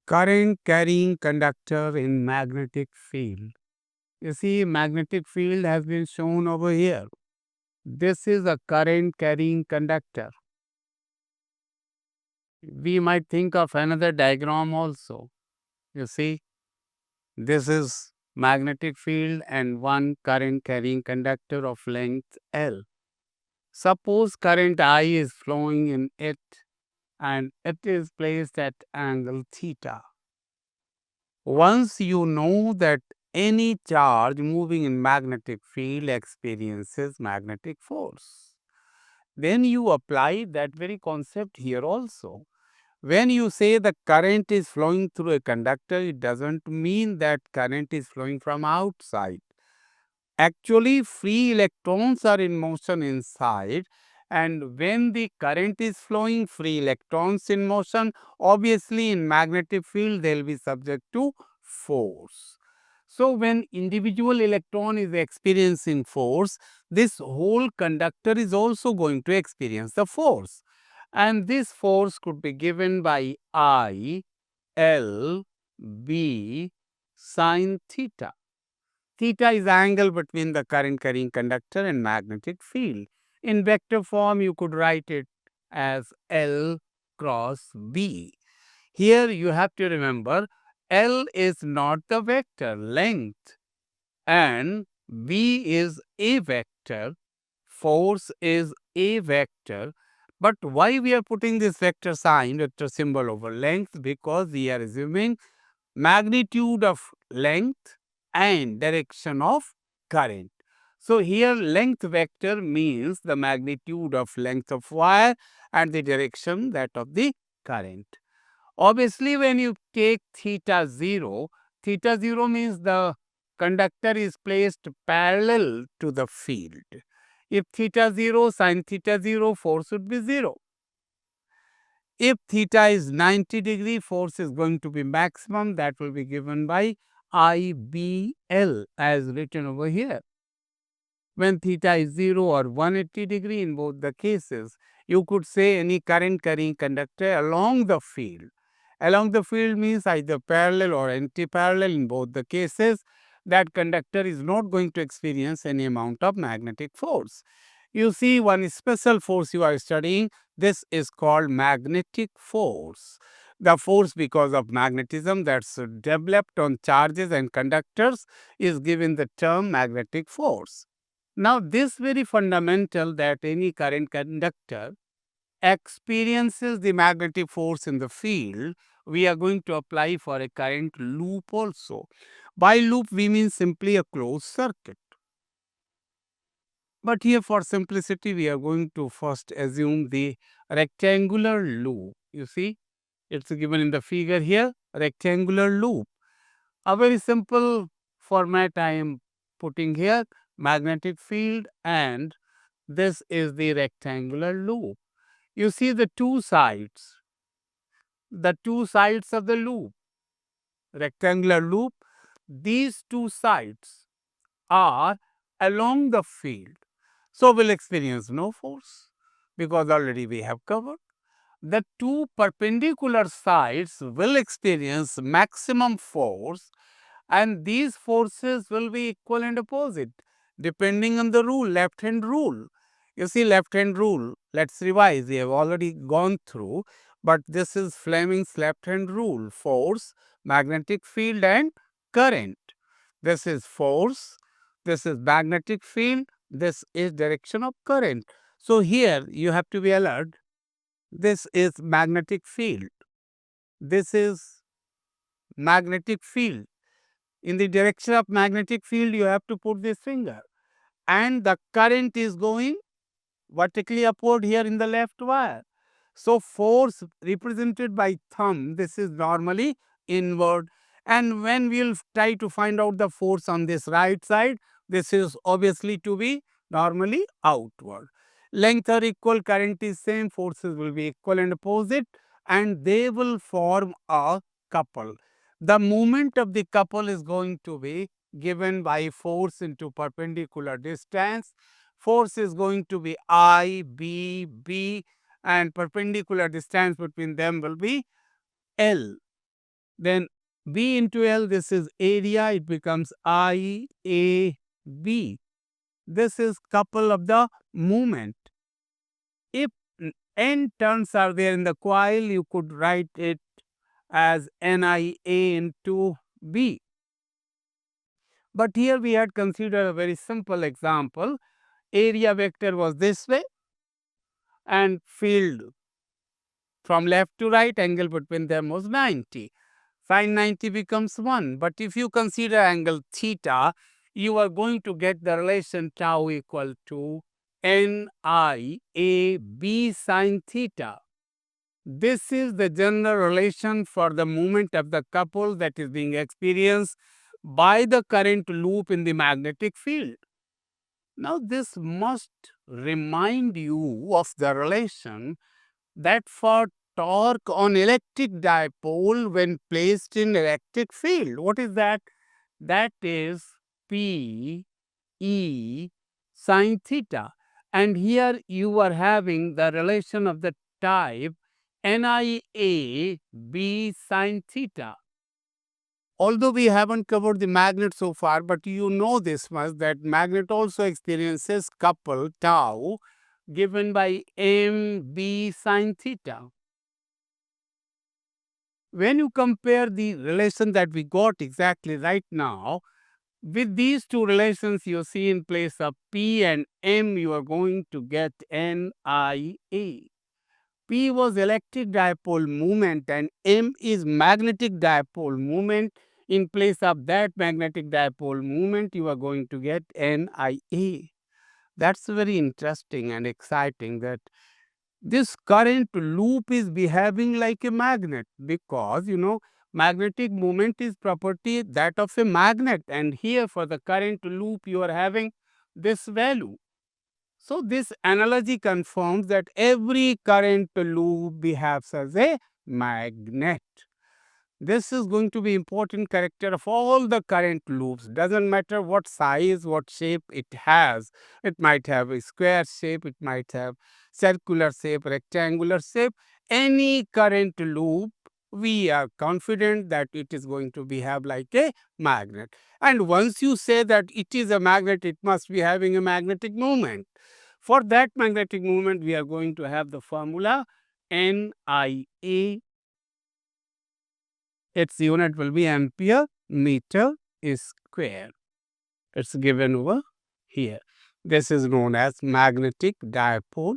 Current carrying conductor in magnetic field. You see, magnetic field has been shown over here. This is a current carrying conductor. We might think of another diagram also. You see, this is magnetic field and one current carrying conductor of length L. Suppose current I is flowing in it and it is placed at angle theta. Once you know that any charge moving in magnetic field experiences magnetic force, then you apply that very concept here also. When you say the current is flowing through a conductor, it doesn't mean that current is flowing from outside. Actually, free electrons are in motion inside, and when the current is flowing, free electrons in motion, obviously in magnetic field they will be subject to force. So, when individual electron is experiencing force, this whole conductor is also going to experience the force, and this force could be given by I, L, B, sin theta. Theta is the angle between the current carrying conductor and magnetic field. In vector form, you could write it as L cross B. Here you have to remember L is not the vector length and B is a vector, force is a vector. But why we are putting this vector sign, vector symbol over length? Because we are assuming magnitude of length and direction of current. So, here length vector means the magnitude of length of wire and the direction that of the current. Obviously, when you take theta 0 means the conductor is placed parallel to the field. If theta 0, sin theta 0, force would be 0. If theta is 90 degree, force is going to be maximum. That will be given by IBL as written over here. When theta is 0 or 180 degree in both the cases, you could say any current carrying conductor along the field. Along the field means either parallel or anti-parallel in both the cases. That conductor is not going to experience any amount of magnetic force. You see one special force you are studying, this is called magnetic force. The force because of magnetism that's developed on charges and conductors is given the term magnetic force. Now, this very fundamental that any current conductor experiences the magnetic force in the field, we are going to apply for a current loop also. By loop, we mean simply a closed circuit. But here for simplicity, we are going to first assume the rectangular loop. You see, it's given in the figure here, rectangular loop. A very simple format I am putting here, magnetic field, and this is the rectangular loop. You see the two sides of the loop, rectangular loop, these two sides are along the field. So, we will experience no force because already we have covered. The two perpendicular sides will experience maximum force, and these forces will be equal and opposite depending on the rule, left hand rule. You see, left hand rule, let's revise, we have already gone through, but this is Fleming's left hand rule, force, magnetic field and current. This is force, this is magnetic field, this is direction of current. So, here you have to be alert. This is magnetic field. This is magnetic field. In the direction of magnetic field, you have to put this finger. And the current is going vertically upward here in the left wire. So, force represented by thumb, this is normally inward. And when we will try to find out the force on this right side, this is obviously to be normally outward. Length are equal, current is same, forces will be equal and opposite, and they will form a couple. The moment of the couple is going to be given by force into perpendicular distance. Force is going to be I, B, B, and perpendicular distance between them will be L. Then B into L, this is area, it becomes IAB. This is couple of the movement. If n turns are there in the coil, you could write it as NIA into B. But here we had considered a very simple example. Area vector was this way and field from left to right, angle between them was 90. Sin 90 becomes 1. But if you consider angle theta, you are going to get the relation tau equal to NIAB sin theta. This is the general relation for the movement of the couple that is being experienced by the current loop in the magnetic field. Now, this must remind you of the relation that for torque on electric dipole when placed in electric field. What is that? That is P E sin theta. And here you are having the relation of the type NIAB sin theta. Although we haven't covered the magnet so far, but you know this much that magnet also experiences couple tau given by MB sin theta. When you compare the relation that we got exactly right now, with these two relations you see in place of P and M, you are going to get NIA. P was electric dipole moment and M is magnetic dipole moment. In place of that magnetic dipole moment, you are going to get NIA. That's very interesting and exciting that this current loop is behaving like a magnet because, magnetic moment is property that of a magnet, and here for the current loop you are having this value. So, this analogy confirms that every current loop behaves as a magnet. This is going to be important character of all the current loops. Doesn't matter what size, what shape it has. It might have a square shape, it might have circular shape, rectangular shape. Any current loop, we are confident that it is going to behave like a magnet. And once you say that it is a magnet, it must be having a magnetic moment. For that magnetic moment, we are going to have the formula NIA. Its unit will be ampere meter square. It's given over here. This is known as magnetic dipole